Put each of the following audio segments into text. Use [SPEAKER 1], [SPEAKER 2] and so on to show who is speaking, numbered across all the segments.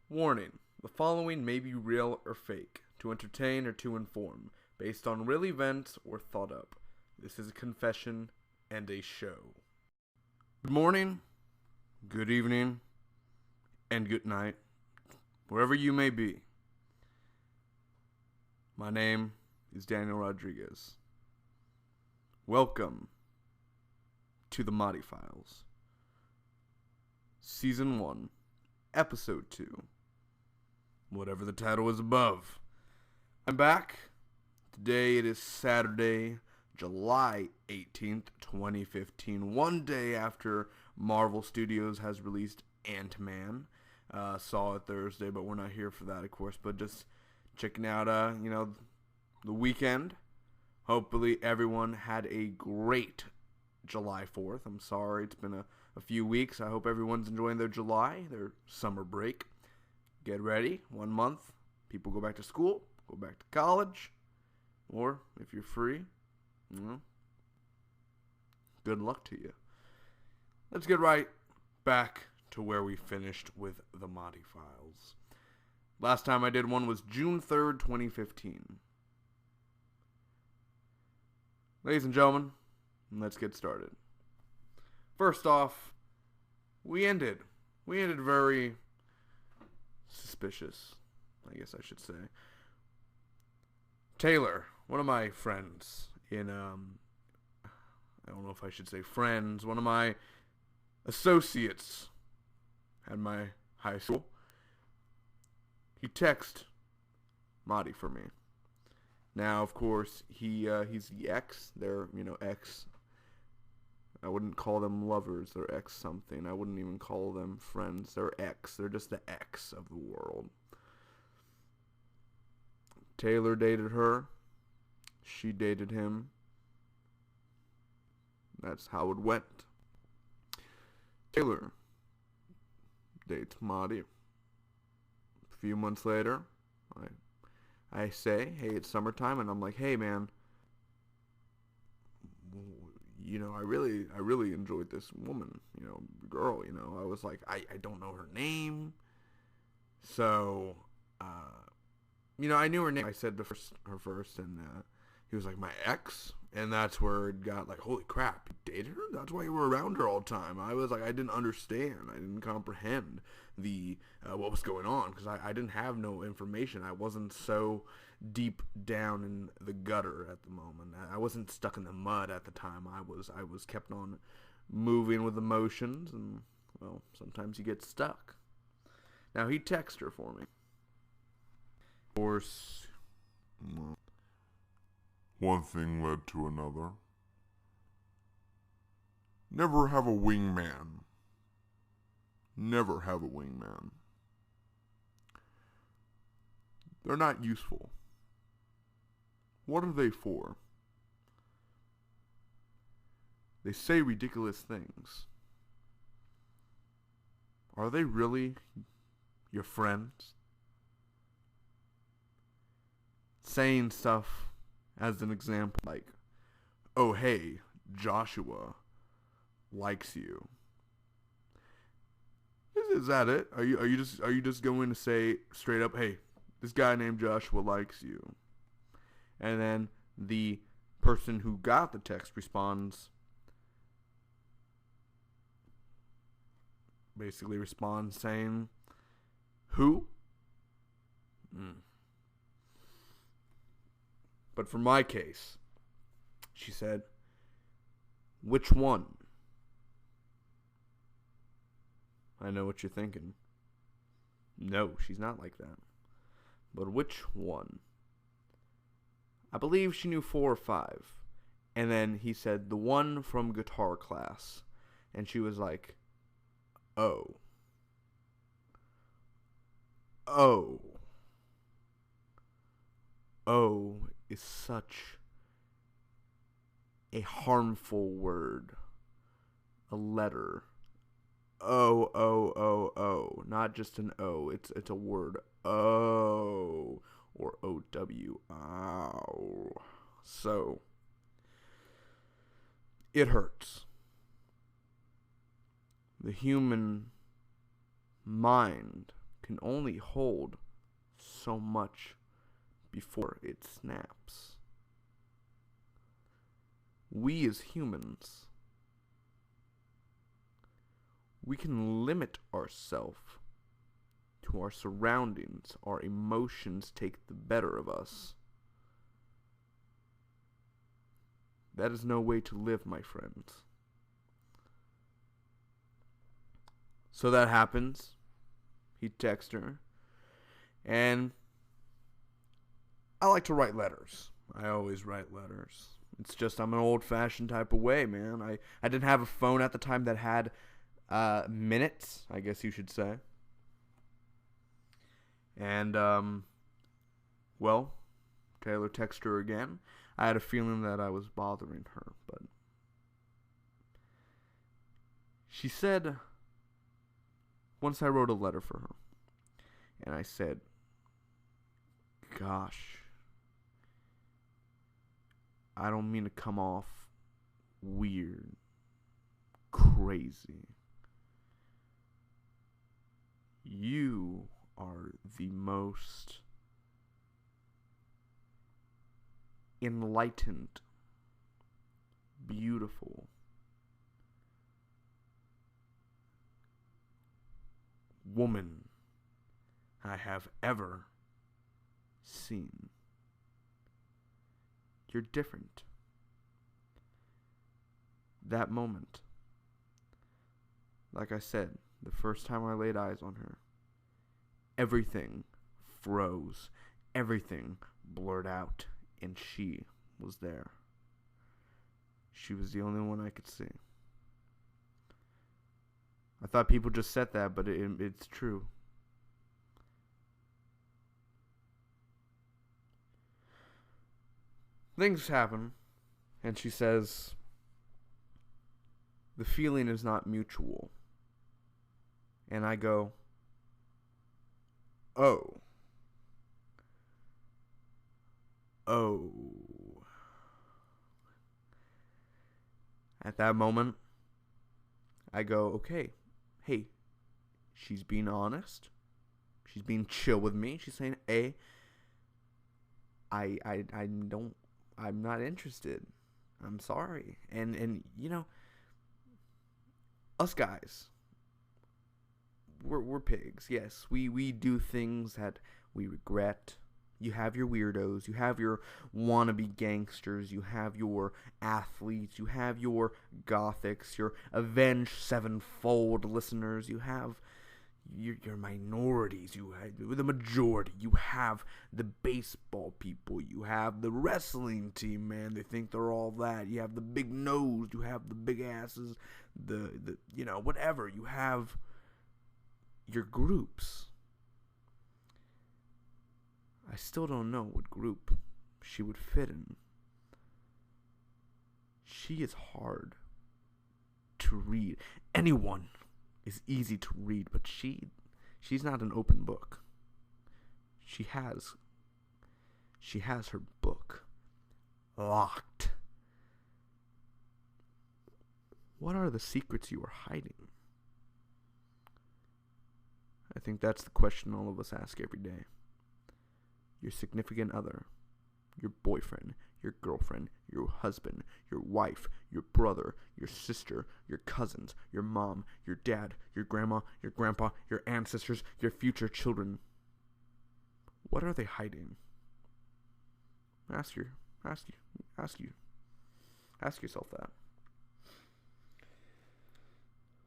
[SPEAKER 1] Warning: the following may be real or fake, to entertain or to inform, based on real events or thought up. This is a confession and a show. Good morning, good evening, and good night, wherever you may be. My name is Daniel Rodriguez. Welcome to the Mahdi Files. Season 1, Episode 2. Whatever the title is above. I'm back. Today it is Saturday, July 18th, 2015. One day after Marvel Studios has released Ant-Man. Saw it Thursday, but we're not here for that, of course. But just checking out, the weekend. Hopefully everyone had a great July 4th. I'm sorry, it's been a few weeks. I hope everyone's enjoying their July, their summer break. Get ready. 1 month. People go back to school, go back to college. Or, if you're free, good luck to you. Let's get right back to where we finished with the Mahdi Files. Last time I did one was June 3rd, 2015. Ladies and gentlemen, let's get started. First off, we ended very suspicious, I guess I should say. Taylor, one of my friends in, I don't know if I should say friends, one of my associates at my high school, he texted Mahdi for me. Now, of course, he's the ex. They're, ex. I wouldn't call them lovers. They're ex something. I wouldn't even call them friends. They're ex. They're just the ex of the world. Taylor dated her. She dated him. That's how it went. Taylor dates Mahdi. A few months later, I say, hey, it's summertime, and I'm like, hey, man, I really enjoyed this woman, girl, I was like, I don't know her name, so, I knew her name. I said her first, and he was like, my ex, and that's where it got like, holy crap, you dated her? That's why you were around her all the time. I was like, I didn't understand, I didn't comprehend what was going on, because I didn't have no information. I wasn't so deep down in the gutter at the moment. I wasn't stuck in the mud at the time. I was kept on moving with emotions, and well, sometimes you get stuck. Now he texted her for me. Of course,
[SPEAKER 2] one thing led to another. Never have a wingman. Never have a wingman. They're not useful. What are they for? They say ridiculous things. Are they really your friends? Saying stuff as an example like, oh hey, Joshua likes you. Is that it? Are you just going to say straight up, hey, this guy named Joshua likes you? And then the person who got the text responds saying, who? But for my case, she said, which one? I know what you're thinking. No, she's not like that. But which one? I believe she knew 4 or 5. And then he said, the one from guitar class. And she was like, oh. Oh. Oh is such a harmful word. A letter. Oh. Not just an O. It's a word. Oh. Or O-W. Ow. So, it hurts. The human mind can only hold so much before it snaps. We as humans, we can limit ourselves to our surroundings. Our emotions take the better of us. That is no way to live, my friends. So that happens. He texts her. And I like to write letters. I always write letters. It's just I'm an old-fashioned type of way, man. I didn't have a phone at the time that had minutes, I guess you should say. And, well, Taylor texted her again. I had a feeling that I was bothering her, but she said, once I wrote a letter for her, and I said, gosh, I don't mean to come off weird, crazy. You are the most enlightened, beautiful woman I have ever seen. You're different. That moment, like I said, the first time I laid eyes on her, everything froze, everything blurred out, and she was there. She was the only one I could see. I thought people just said that, but it's true. Things happen, and she says, the feeling is not mutual. And I go, oh. At that moment, I go, okay, hey, she's being honest. She's being chill with me. She's saying, hey, I'm not interested. I'm sorry. And you know, us guys, we're pigs. Yes, we do things that we regret. You have your weirdos, you have your wannabe gangsters, you have your athletes, you have your gothics, your Avenged Sevenfold listeners, you have your minorities, you have the majority, you have the baseball people, you have the wrestling team, man, they think they're all that, you have the big nose, you have the big asses, the you know, whatever, you have your groups. I still don't know what group she would fit in. She is hard to read. Anyone is easy to read, but she's not an open book. She has her book locked. What are the secrets you are hiding? I think that's the question all of us ask every day. Your significant other, your boyfriend, your girlfriend, your husband, your wife, your brother, your sister, your cousins, your mom, your dad, your grandma, your grandpa, your ancestors, your future children. What are they hiding? Ask yourself that.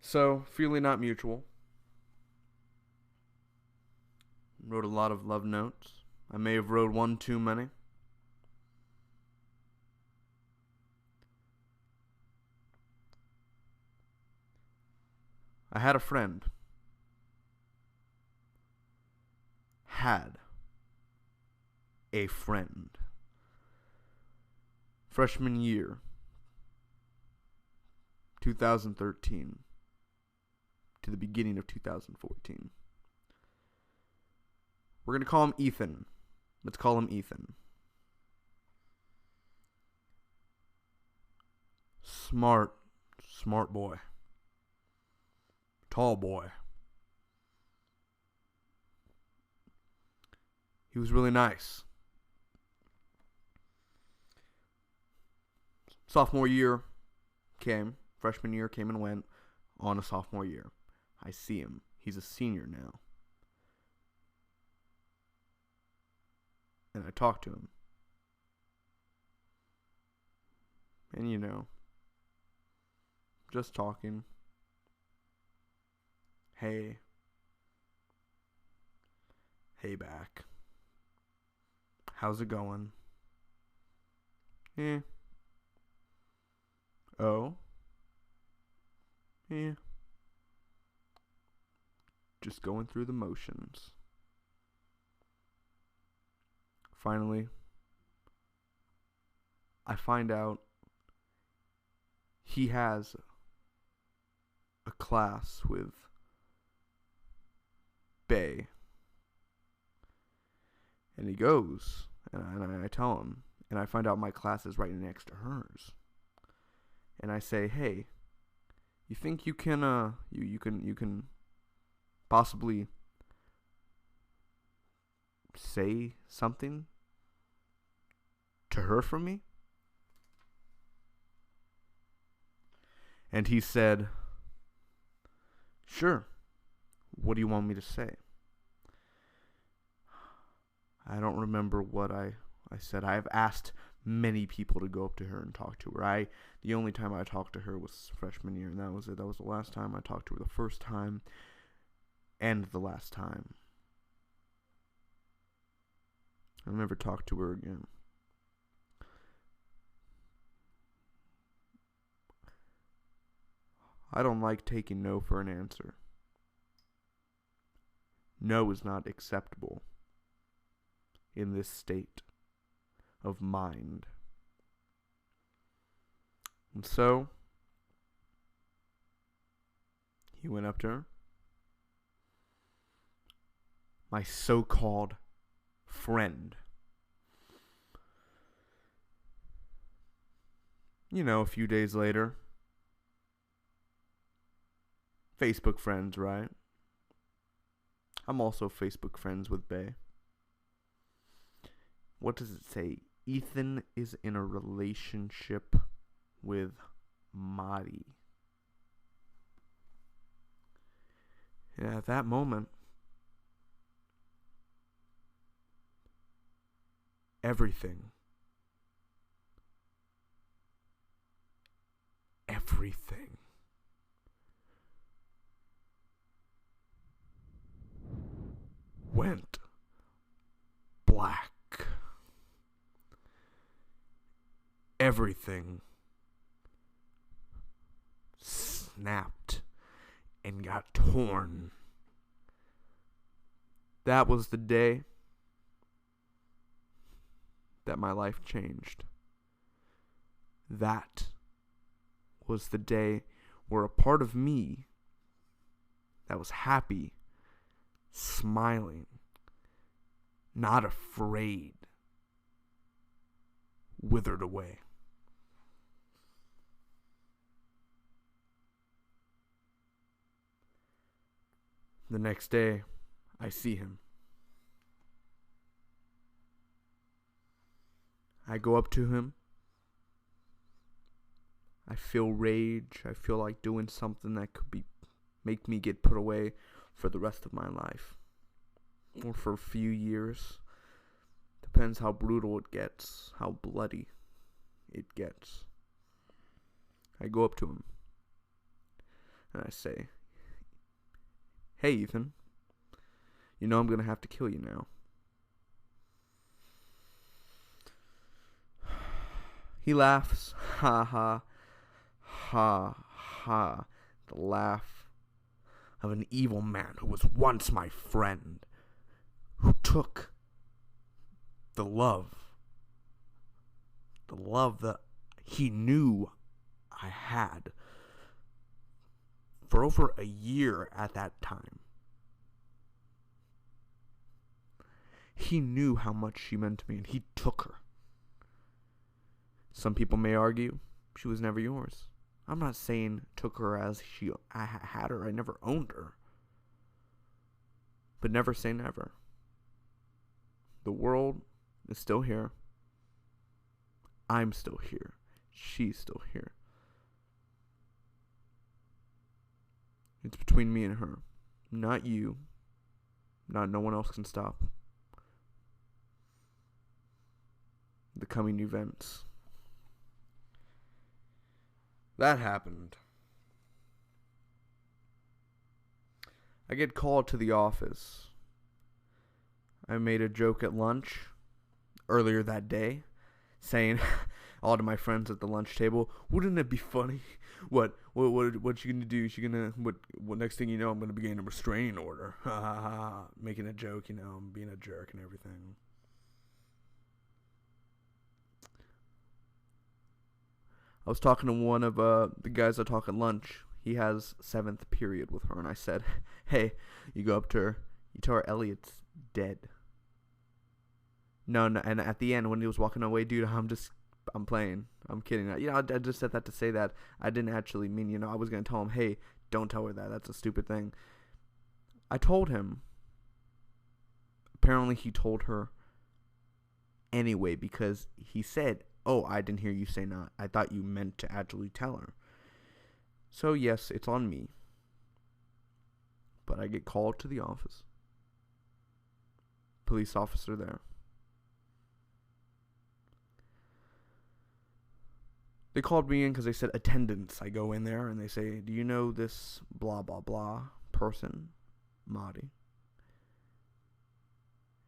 [SPEAKER 2] So, feeling not mutual. Wrote a lot of love notes. I may have wrote one too many. I had a friend. Had a friend. Freshman year, 2013, to the beginning of 2014. We're going to call him Ethan. Let's call him Ethan. Smart boy. Tall boy. He was really nice. Sophomore year came. Freshman year came and went. On a sophomore year. I see him. He's a senior now. And I talk to him. And just talking. Hey. Hey back. How's it going? Oh? Yeah. Just going through the motions. Finally, I find out he has a class with Bay. And he goes, and I tell him, and I find out my class is right next to hers. And I say, hey, you think you can, you can possibly say something to her for me? And he said, sure. What do you want me to say? I don't remember what I said. I've asked many people to go up to her and talk to her. The only time I talked to her was freshman year, and that was it. That was the last time I talked to her. The first time and the last time. I never talked to her again. I don't like taking no for an answer. No is not acceptable in this state of mind. And so, he went up to her. My so-called friend. A few days later, Facebook friends, right? I'm also Facebook friends with Bay. What does it say? Ethan is in a relationship with Madi. And at that moment, everything went black. Everything snapped and got torn. That was the day that my life changed. That was the day where a part of me that was happy, smiling, not afraid, withered away. The next day, I see him. I go up to him. I feel rage. I feel like doing something that could make me get put away for the rest of my life. Or for a few years. Depends how brutal it gets. How bloody it gets. I go up to him. And I say, hey, Ethan. I'm going to have to kill you now. He laughs. Ha ha. Ha ha. The laugh of an evil man who was once my friend. Who took the love that he knew I had for over a year at that time. He knew how much she meant to me, and he took her. Some people may argue she was never yours. I'm not saying took her as I had her. I never owned her. But never say never. The world is still here. I'm still here. She's still here. It's between me and her. Not you. Not no one else can stop the coming events. That happened. I get called to the office. I made a joke at lunch earlier that day, saying all to my friends at the lunch table, wouldn't it be funny? What you gonna do? She gonna what next thing you know, I'm gonna be getting a restraining order. Making a joke, I'm being a jerk and everything. I was talking to one of the guys I talk at lunch. He has 7th period with her, and I said, hey, you go up to her, you tell her Elliot's dead. No, and at the end, when he was walking away, dude, I'm playing. I'm kidding. I just said that to say that. I didn't actually mean, I was going to tell him, hey, don't tell her that. That's a stupid thing. I told him. Apparently, he told her anyway because he said, oh, I didn't hear you say not. I thought you meant to actually tell her. So, yes, it's on me. But I get called to the office. Police officer there. They called me in because they said attendance. I go in there and they say, do you know this blah, blah, blah person, Marty?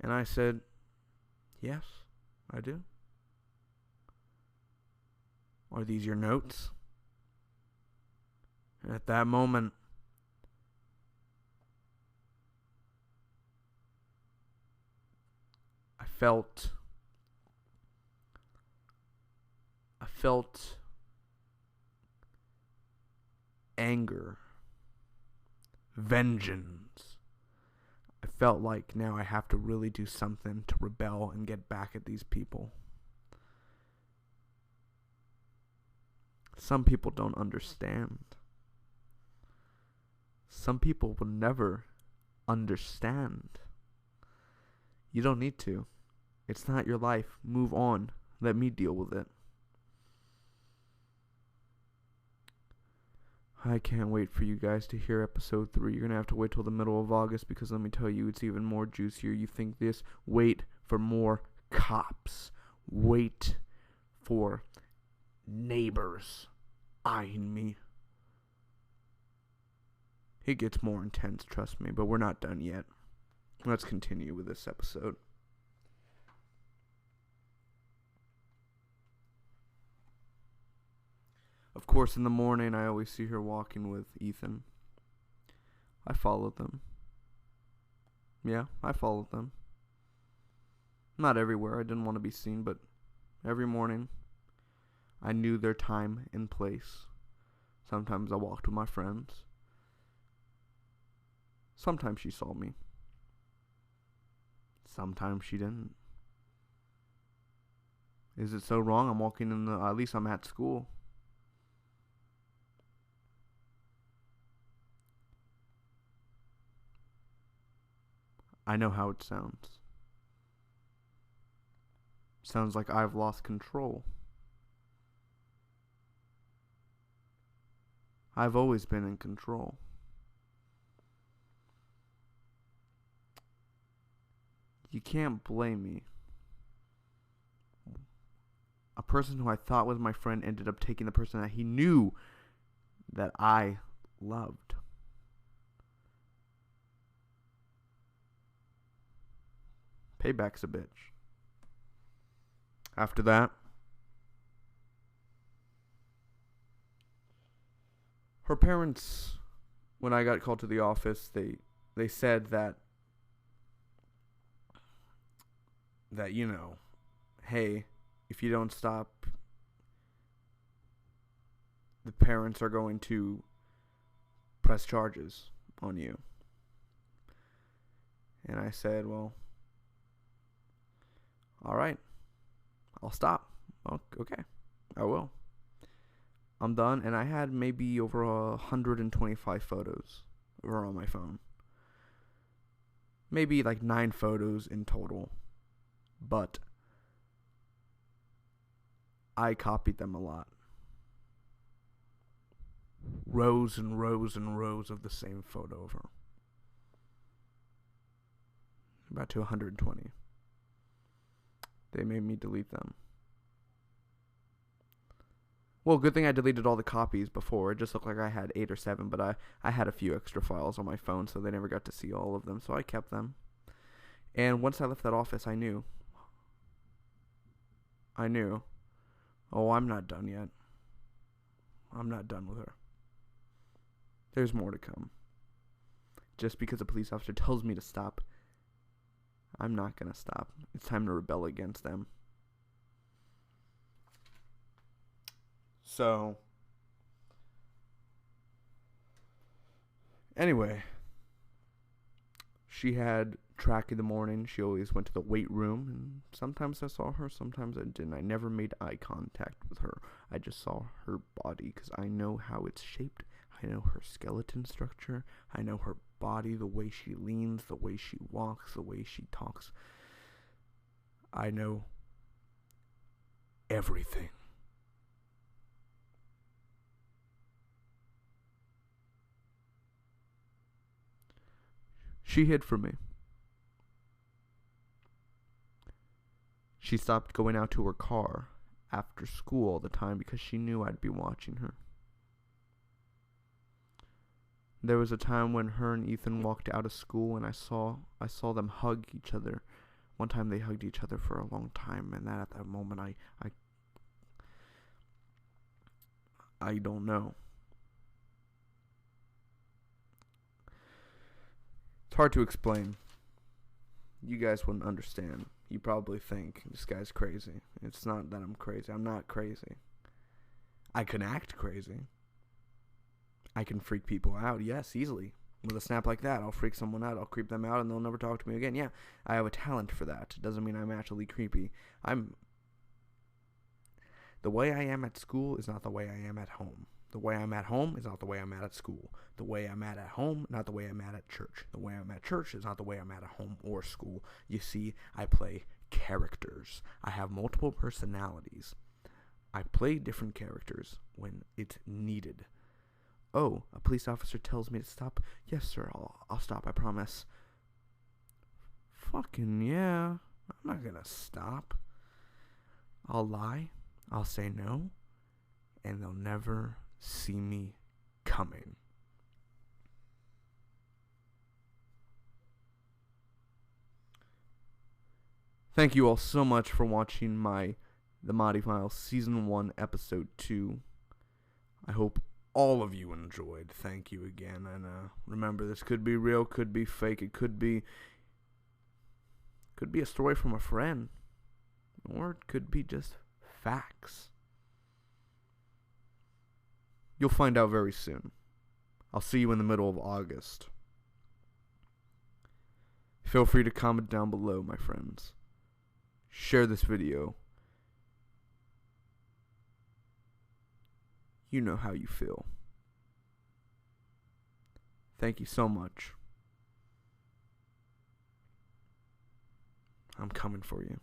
[SPEAKER 2] And I said, yes, I do. Are these your notes? And at that moment, I felt anger, vengeance. I felt like now I have to really do something to rebel and get back at these people. Some people don't understand. Some people will never understand. You don't need to. It's not your life. Move on. Let me deal with it. I can't wait for you guys to hear episode 3. You're going to have to wait till the middle of August because let me tell you, it's even more juicier. You think this? Wait for more cops. Wait for neighbors eyeing me. It gets more intense, trust me, but we're not done yet. Let's continue with this episode. Of course, in the morning, I always see her walking with Ethan. I followed them. Yeah, I followed them. Not everywhere. I didn't want to be seen, but every morning, I knew their time and place. Sometimes I walked with my friends. Sometimes she saw me. Sometimes she didn't. Is it so wrong? I'm walking in the... At least I'm at school. I know how it sounds. Sounds like I've lost control. I've always been in control. You can't blame me. A person who I thought was my friend ended up taking the person that he knew that I loved. Payback's a bitch. After that, her parents, when I got called to the office, they said that hey, if you don't stop, the parents are going to press charges on you. And I said, well, all right, I'll stop. Okay, I will. I'm done, and I had maybe over 125 photos of her on my phone. Maybe like 9 photos in total. but I copied them a lot. Rows and rows and rows of the same photo of her. About to 120. They made me delete them. Well, good thing I deleted all the copies before. It just looked like I had 8 or 7, but I had a few extra files on my phone, so they never got to see all of them, so I kept them. And once I left that office, I knew. Oh, I'm not done yet. I'm not done with her. There's more to come. Just because a police officer tells me to stop, I'm not going to stop. It's time to rebel against them. So, anyway, she had track in the morning. She always went to the weight room, and sometimes I saw her, sometimes I didn't. I never made eye contact with her. I just saw her body because I know how it's shaped. I know her skeleton structure. I know her body, the way she leans, the way she walks, the way she talks. I know everything. She hid from me. She stopped going out to her car after school all the time because she knew I'd be watching her. There was a time when her and Ethan walked out of school and I saw them hug each other. One time they hugged each other for a long time, and at that moment I don't know. It's hard to explain. You guys wouldn't understand. You probably think this guy's crazy. It's not that I'm crazy. I'm not crazy. I can act crazy. I can freak people out, yes, easily. With a snap like that, I'll freak someone out. I'll creep them out and they'll never talk to me again. Yeah, I have a talent for that. It doesn't mean I'm actually creepy. The way I am at school is not the way I am at home. The way I'm at home is not the way I'm at school. The way I'm at home, not the way I'm at church. The way I'm at church is not the way I'm at home or school. You see, I play characters. I have multiple personalities. I play different characters when it's needed. Oh, a police officer tells me to stop. Yes, sir, I'll stop, I promise. Fucking yeah. I'm not gonna stop. I'll lie. I'll say no. And they'll never see me coming. Thank you all so much for watching The Mahdi Files Season 1, Episode 2. I hope all of you enjoyed. Thank you again. And remember, this could be real, could be fake. It could be a story from a friend. Or it could be just facts. You'll find out very soon. I'll see you in the middle of August. Feel free to comment down below, my friends. Share this video. You know how you feel. Thank you so much. I'm coming for you.